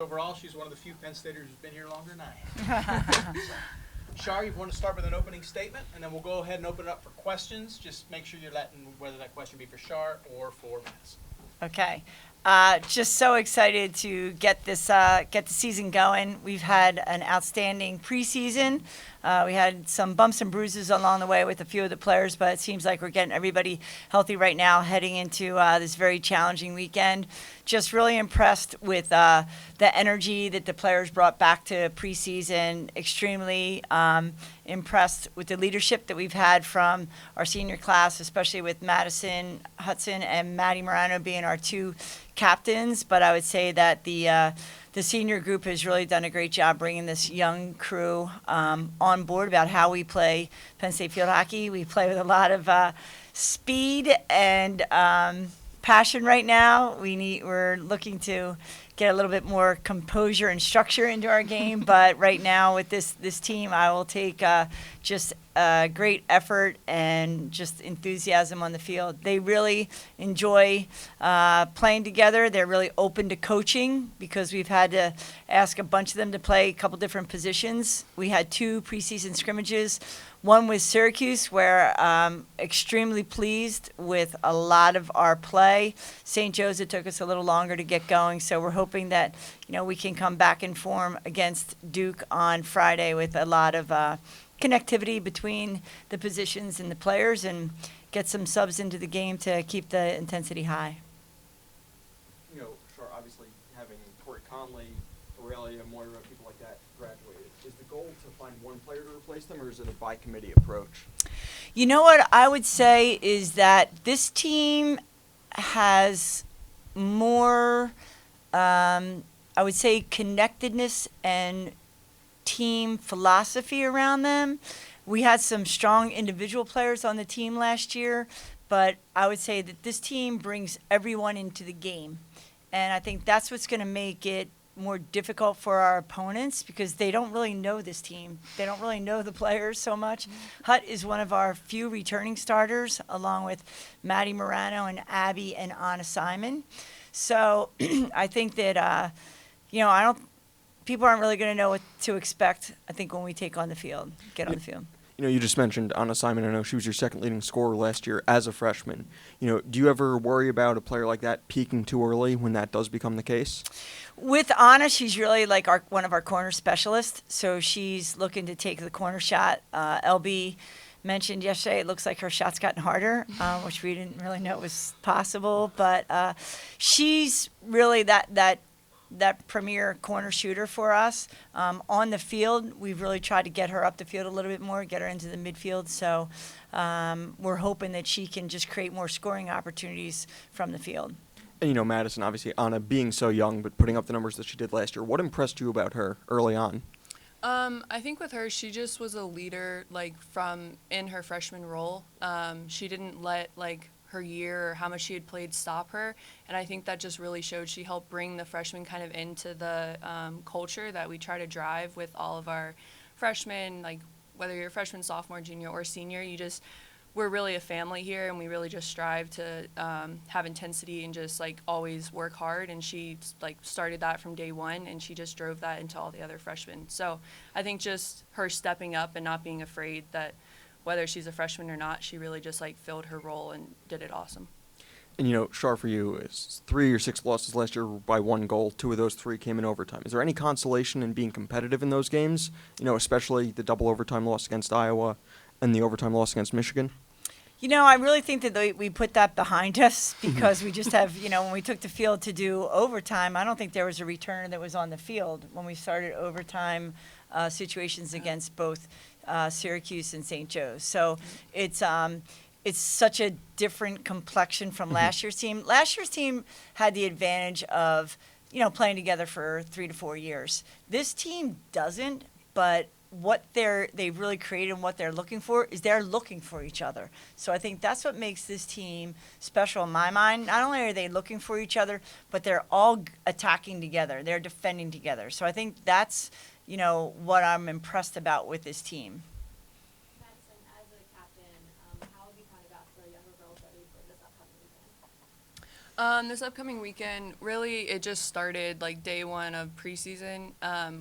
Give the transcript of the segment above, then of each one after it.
Overall, she's one of the few Penn Staters who's been here longer than I have. Shar, you want to start with an opening statement, and then we'll go ahead and open it up for questions. Just make sure you're letting whether that question be for Shar or for Madison. Okay. Just so excited to get the season going. We've had an outstanding preseason. We had some bumps and bruises along the way with a few of the players, but it seems like we're getting everybody healthy right now heading into this very challenging weekend. Just really impressed with the energy that the players brought back to preseason. Extremely impressed with the leadership that we've had from our senior class, especially with Madison Hudson and Maddie Morano being our two captains. But I would say that the senior group has really done a great job bringing this young crew on board about how we play Penn State field hockey. We play with a lot of speed and passion right now. We're looking to get a little bit more composure and structure into our game. But right now with this team, I will take just great effort and just enthusiasm on the field. They really enjoy playing together. They're really open to coaching because we've had to ask a bunch of them to play a couple different positions. We had 2 preseason scrimmages. One was Syracuse, where extremely pleased with a lot of our play. St. Joe's, it took us a little longer to get going, so we're hoping that we can come back in form against Duke on Friday with a lot of connectivity between the positions and the players and get some subs into the game to keep the intensity high. Sure, obviously having Tori Conley, Aurelia, Moira, people like that graduated. Is the goal to find one player to replace them, or is it a by-committee approach? You know what I would say is that this team has more, I would say, connectedness and team philosophy around them. We had some strong individual players on the team last year, but I would say that this team brings everyone into the game. And I think that's what's going to make it more difficult for our opponents because they don't really know this team. They don't really know the players so much. Hutt is one of our few returning starters, along with Maddie Morano and Abby and Anna Simon. So I think that, people aren't really going to know what to expect, I think, when we take on the field, get on the field. You just mentioned Anna Simon. I know she was your second leading scorer last year as a freshman. Do you ever worry about a player like that peaking too early when that does become the case? With Anna, she's really like one of our corner specialists, so she's looking to take the corner shot. LB mentioned yesterday it looks like her shot's gotten harder, which we didn't really know was possible. But she's really that premier corner shooter for us. On the field, we've really tried to get her up the field a little bit more, get her into the midfield. So we're hoping that she can just create more scoring opportunities from the field. And Madison, obviously, Anna being so young, but putting up the numbers that she did last year, what impressed you about her early on? I think with her, she just was a leader, from in her freshman role. She didn't let, her year or how much she had played stop her, and I think that just really showed. She helped bring the freshmen kind of into the culture that we try to drive with all of our freshmen, whether you're a freshman, sophomore, junior, or senior, we're really a family here, and we really just strive to have intensity and just always work hard. And she started that from day one, and she just drove that into all the other freshmen. So I think just her stepping up and not being afraid that whether she's a freshman or not, she really just filled her role and did it awesome. And Shar, for you, is 3 or 6 losses last year by 1 goal. 2 of those 3 came in overtime. Is there any consolation in being competitive in those games? Especially the double overtime loss against Iowa and the overtime loss against Michigan? I really think that we put that behind us because we just have, when we took the field to do overtime, I don't think there was a returner that was on the field when we started overtime situations against both Syracuse and St. Joe's. So it's such a different complexion from last year's team. Last year's team had the advantage of, playing together for 3 to 4 years. This team doesn't, but what they've really created and what they're looking for is they're looking for each other. So I think that's what makes this team special in my mind. Not only are they looking for each other, but they're all attacking together. They're defending together. So I think that's, what I'm impressed about with this team. Madison, as a captain, how have you about the younger girls ready for this upcoming weekend? This upcoming weekend, really, it just started like day one of preseason.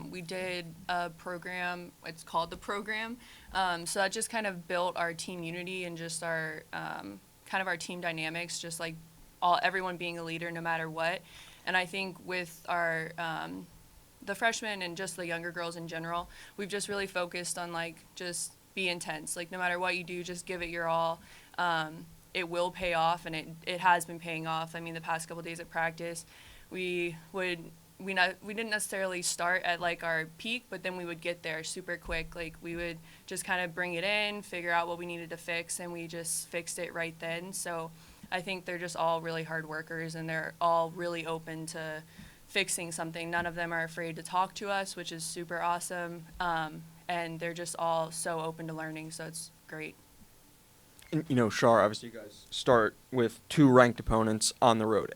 We did a program. It's called the program. So that just kind of built our team unity and just our kind of our team dynamics. Just like everyone being a leader, no matter what. And I think with our the freshmen and just the younger girls in general, we've just really focused on like just be intense. Like no matter what you do, just give it your all. It will pay off, and it has been paying off. I mean, the past couple days at practice, we didn't necessarily start at like our peak, but then we would get there super quick. Like we would just kind of bring it in, figure out what we needed to fix, and we just fixed it right then. So I think they're just all really hard workers, and they're all really open to fixing something. None of them are afraid to talk to us, which is super awesome. And they're just all so open to learning, so it's great. And, Shar, obviously you guys start with 2 ranked opponents on the road.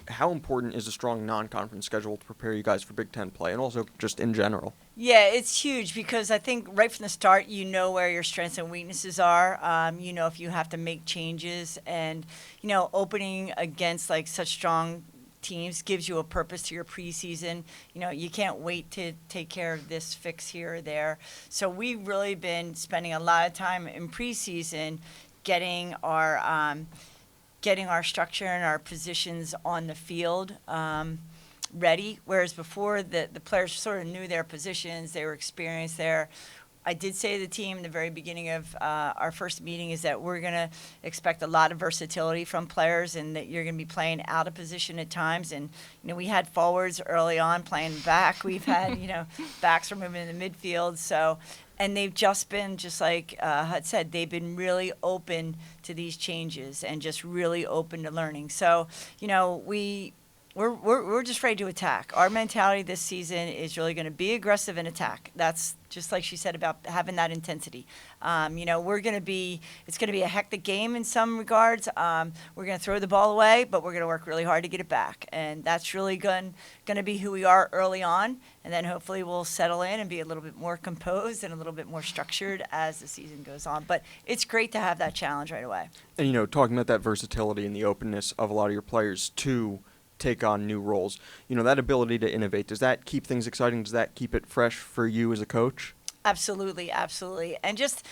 How important is a strong non-conference schedule to prepare you guys for Big Ten play and also just in general? Yeah, it's huge because I think right from the start, you know where your strengths and weaknesses are. You know if you have to make changes, and opening against like such strong teams gives you a purpose to your preseason. You can't wait to take care of this fix here or there. So we've really been spending a lot of time in preseason getting our structure and our positions on the field ready, whereas before the players sort of knew their positions, they were experienced there. I did say to the team in the very beginning of our first meeting is that we're going to expect a lot of versatility from players, and that you're going to be playing out of position at times. And, we had forwards early on playing back. We've had, backs are moving in the midfield. So, and they've just been, just like Hud said, they've been really open to these changes and just really open to learning. So, we're just ready to attack. Our mentality this season is really going to be aggressive and attack. That's just like she said about having that intensity. It's going to be a hectic game in some regards. We're going to throw the ball away, but we're going to work really hard to get it back. And that's really going to be who we are early on. And then hopefully we'll settle in and be a little bit more composed and a little bit more structured as the season goes on. But it's great to have that challenge right away. And, talking about that versatility and the openness of a lot of your players to take on new roles, that ability to innovate, does that keep things exciting? Does that keep it fresh for you as a coach? Absolutely, absolutely. And just,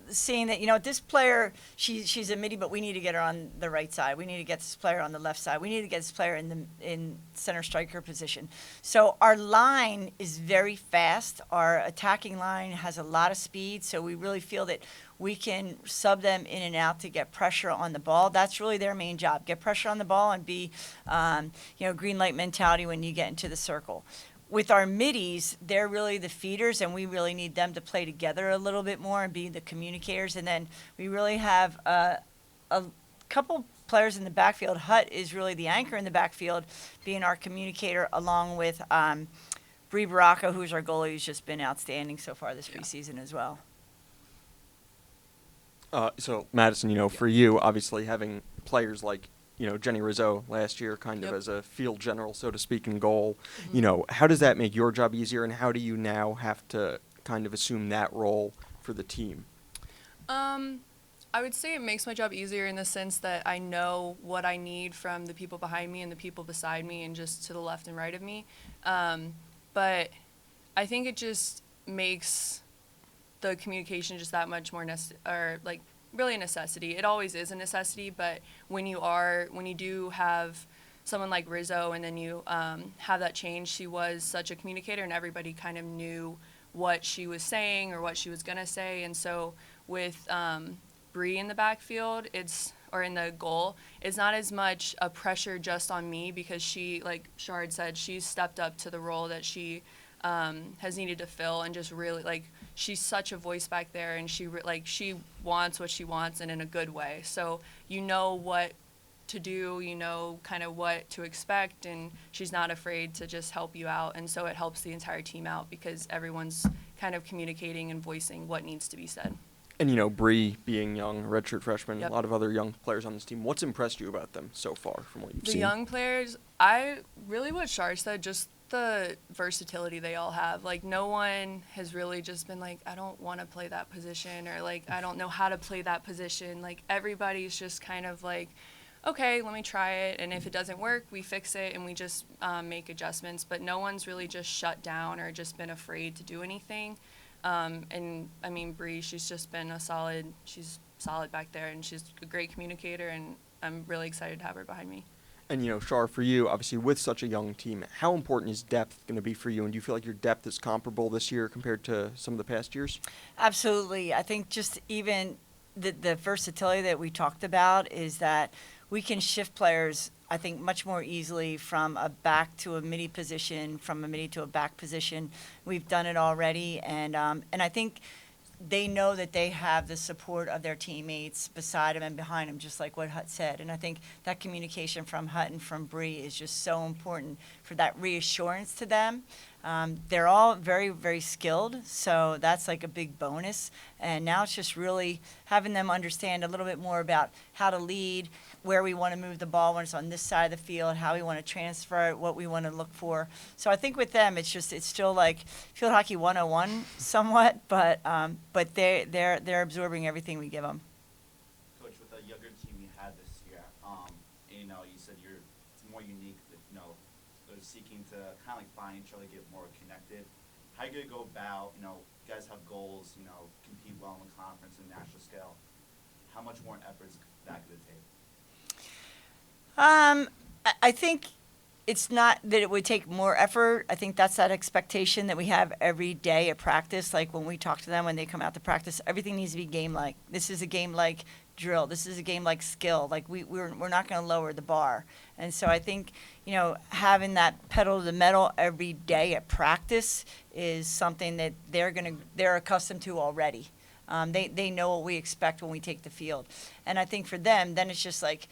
seeing that, this player, she's a midi, but we need to get her on the right side. We need to get this player on the left side. We need to get this player in center striker position. So our line is very fast. Our attacking line has a lot of speed, so we really feel that we can sub them in and out to get pressure on the ball. That's really their main job. Get pressure on the ball and be, green light mentality when you get into the circle. With our middies, they're really the feeders, and we really need them to play together a little bit more and be the communicators. And then we really have a couple players in the backfield. Hutt is really the anchor in the backfield, being our communicator, along with Bree Baraka, who's our goalie, who's just been outstanding so far this preseason as well. So, Madison, for you, obviously having players like, Jenny Rizzo last year kind of Yep. as a field general, so to speak, in goal, how does that make your job easier, and how do you now have to kind of assume that role for the team? I would say it makes my job easier in the sense that I know what I need from the people behind me and the people beside me and just to the left and right of me. But I think it just makes the communication just that much more really a necessity. It always is a necessity, but when you do have someone like Rizzo and then you have that change, she was such a communicator and everybody kind of knew what she was saying or what she was going to say. And so with Bree in the backfield, or in the goal, it's not as much a pressure just on me because she, like Shard said, she's stepped up to the role that she has needed to fill, and just really she's such a voice back there, and she wants what she wants, and in a good way. So you know what to do, you know kind of what to expect, and she's not afraid to just help you out. And so it helps the entire team out because everyone's kind of communicating and voicing what needs to be said. And, Bree being young, redshirt freshman, Yep. a lot of other young players on this team. What's impressed you about them so far from what you've The seen? young players, what Shar said, just the versatility they all have. No one has really just been I don't want to play that position, or I don't know how to play that position. Everybody's just kind of okay, let me try it. And if it doesn't work, we fix it and we just make adjustments. But no one's really just shut down or just been afraid to do anything. And I mean, Bree, she's solid back there, and she's a great communicator, and I'm really excited to have her behind me. And, Shar, for you, obviously, with such a young team, how important is depth going to be for you? And do you feel like your depth is comparable this year compared to some of the past years? Absolutely. I think just even the versatility that we talked about is that we can shift players, I think, much more easily from a back to a midi position, from a midi to a back position. We've done it already, and I think they know that they have the support of their teammates beside them and behind them, just like what Hut said. And I think that communication from Hut and from Bree is just so important for that reassurance to them. They're all very, very skilled, so that's like a big bonus. And now it's just really having them understand a little bit more about how to lead, where we want to move the ball when it's on this side of the field, how we want to transfer it, what we want to look for. So I think with them, it's still like field hockey 101 somewhat, but they're absorbing everything we give them. Coach, with the younger team you had this year, you said it's more unique that, they're seeking to kind of like find each other, get more connected. How are you going to go about, you guys have goals, compete well in the conference and national scale. How much more effort is that going to take? I think it's not that it would take more effort. I think that's that expectation that we have every day at practice. Like when we talk to them, when they come out to practice, everything needs to be game-like. This is a game-like drill. This is a game-like skill. Like we're not going to lower the bar. And so I think, having that pedal to the metal every day at practice is something that they're accustomed to already. They know what we expect when we take the field. And I think for them, then it's just like,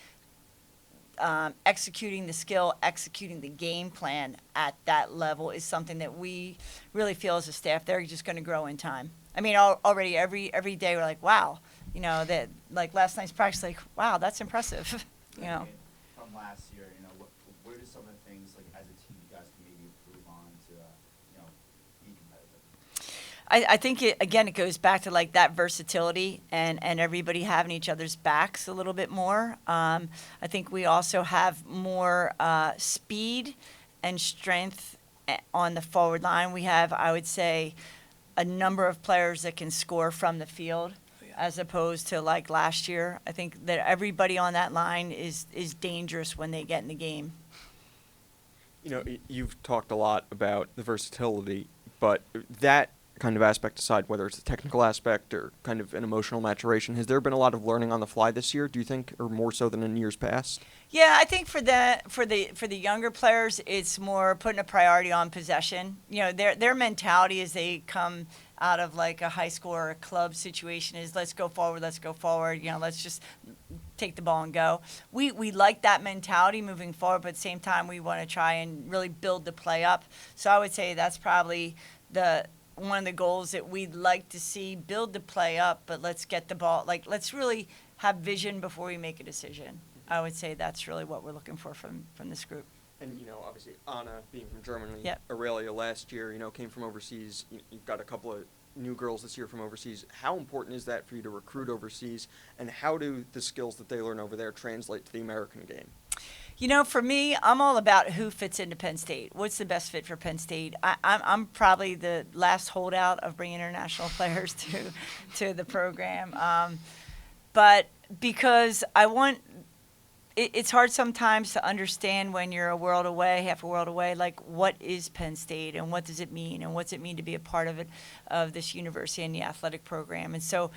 executing the skill, executing the game plan at that level is something that we really feel as a staff they're just going to grow in time. I mean, already every day we're like, wow, that like last night's practice, like, wow, that's impressive. From last year, what are some of the things like as a team you guys can maybe improve on to be competitive? I think it goes back to like that versatility and everybody having each other's backs a little bit more. I think we also have more speed and strength on the forward line. We have, I would say, a number of players that can score from the field as opposed to like last year. I think that everybody on that line is dangerous when they get in the game. You've talked a lot about the versatility, but that kind of aspect aside, whether it's a technical aspect or kind of an emotional maturation, has there been a lot of learning on the fly this year, do you think, or more so than in years past? Yeah, I think for the younger players, it's more putting a priority on possession. Their mentality as they come out of like a high school or a club situation is let's go forward. Let's just take the ball and go. We like that mentality moving forward, but at the same time, we want to try and really build the play up. So I would say that's probably one of the goals that we'd like to see, build the play up, but let's get the ball, let's really have vision before we make a decision. I would say that's really what we're looking for from this group. And, obviously, Anna, being from Germany, Yep. Aurelia last year, came from overseas. You've got a couple of new girls this year from overseas. How important is that for you to recruit overseas, and how do the skills that they learn over there translate to the American game? For me, I'm all about who fits into Penn State. What's the best fit for Penn State? I'm probably the last holdout of bringing international players to the program. But because it's hard sometimes to understand when you're a world away, half a world away, like what is Penn State and what does it mean and what's it mean to be a part of this university and the athletic program. And so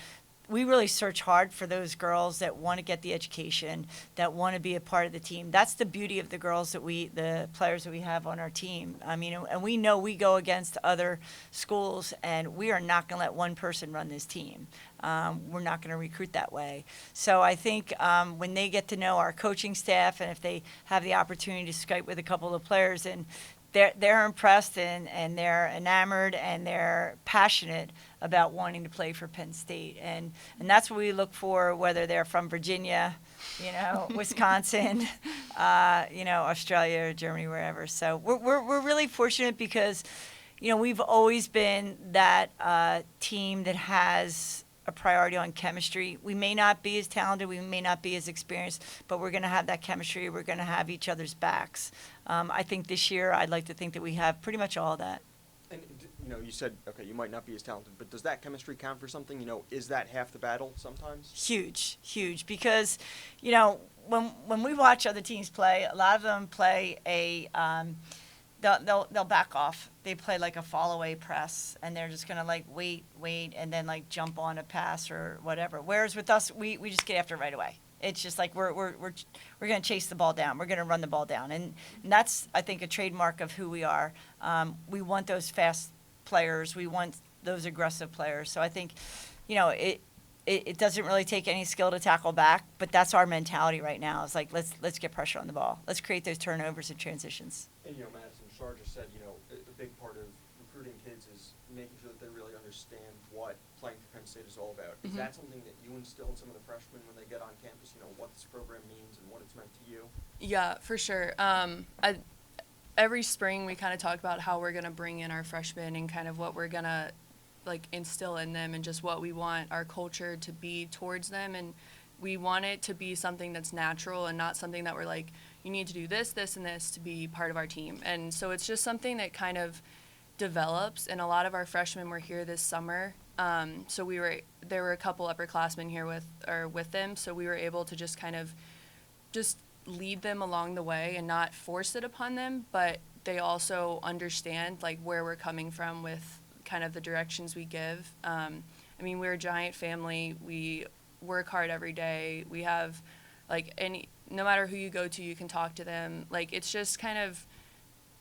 we really search hard for those girls that want to get the education, that want to be a part of the team. That's the beauty of the the players that we have on our team. I mean, and we know we go against other schools, and we are not going to let one person run this team. We're not going to recruit that way. So I think when they get to know our coaching staff, and if they have the opportunity to Skype with a couple of players, and they're impressed and they're enamored and they're passionate about wanting to play for Penn State. And that's what we look for, whether they're from Virginia, Wisconsin, Australia or Germany, wherever. So we're really fortunate because, we've always been that team that has a priority on chemistry. We may not be as talented, we may not be as experienced, but we're going to have that chemistry. We're going to have each other's backs. I think this year, I'd like to think that we have pretty much all of that. And, you said, okay, you might not be as talented, but does that chemistry count for something? Is that half the battle sometimes? Huge, huge. Because, when we watch other teams play, a lot of them play they'll back off. They play like a fall-away press, and they're just gonna wait, and then jump on a pass or whatever. Whereas with us, we just get after it right away. It's just like we're gonna chase the ball down. We're gonna run the ball down, and that's, I think, a trademark of who we are. We want those fast players. We want those aggressive players. So I think, it doesn't really take any skill to tackle back, but that's our mentality right now. It's like let's get pressure on the ball. Let's create those turnovers and transitions. And Madison Shar just said, a big part of recruiting kids is making sure that they really understand what playing for Penn State is all about. Is that something that you instill in some of the freshmen when they get on campus? What this program means and what it's meant to you? Yeah, for sure. Every spring we kind of talk about how we're going to bring in our freshmen and kind of what we're going to instill in them and just what we want our culture to be towards them. And we want it to be something that's natural and not something that we're like, you need to do this, this, and this to be part of our team. And so it's just something that kind of develops. And a lot of our freshmen were here this summer. So there were a couple upperclassmen here with them. So we were able to just kind of just lead them along the way and not force it upon them, but they also understand where we're coming from with kind of the directions we give. We're a giant family. We work hard every day. We have no matter who you go to, you can talk to them. It's just kind of,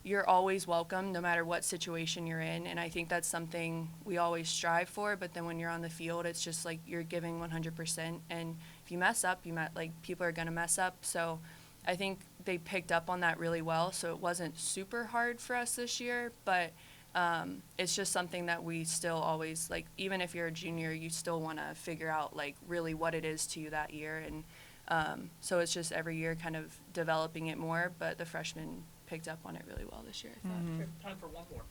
you're always welcome no matter what situation you're in. And I think that's something we always strive for. But then when you're on the field, it's just you're giving 100%. And if you mess up, people are going to mess up. So I think they picked up on that really well. So it wasn't super hard for us this year, but it's just something that we still always, even if you're a junior, you still want to figure out really what it is to you that year. And so it's just every year kind of developing it more, but the freshmen picked up on it really well this year, I thought. Okay, time for one more.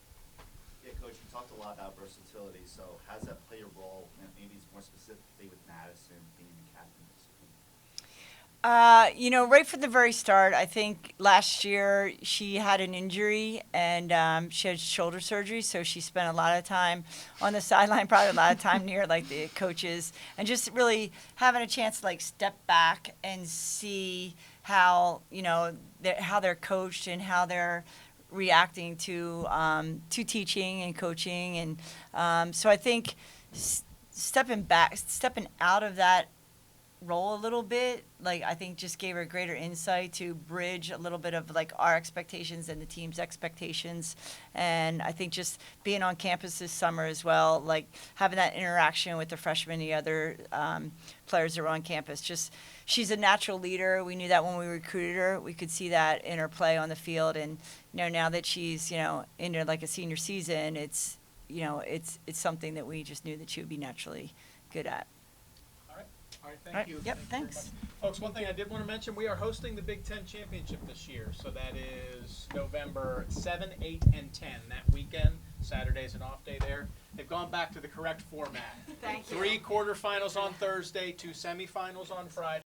Yeah, Coach, you talked a lot about versatility. So how does that play a role, maybe more specifically with Madison being the captain this week? Right from the very start, I think last year she had an injury and she had shoulder surgery, so she spent a lot of time on the sideline, probably a lot of time near the coaches, and just really having a chance to step back and see how how they're coached and how they're reacting to teaching and coaching, and so I think stepping out of that role a little bit, I think just gave her greater insight to bridge a little bit of our expectations and the team's expectations. And I think just being on campus this summer as well, having that interaction with the freshmen and the other players that were on campus, she's a natural leader. We knew that when we recruited her. We could see that in her play on the field. And now that she's into a senior season, it's something that we just knew that she would be naturally good at. All right, All thank right, you. yep, Thank you very thanks. much. Folks, one thing I did want to mention, we are hosting the Big Ten Championship this year. So that is November 7, 8, and 10. That weekend, Saturday's an off day there. They've gone back to the correct format. Thank you. 3 quarterfinals on Thursday, 2 semifinals on Friday.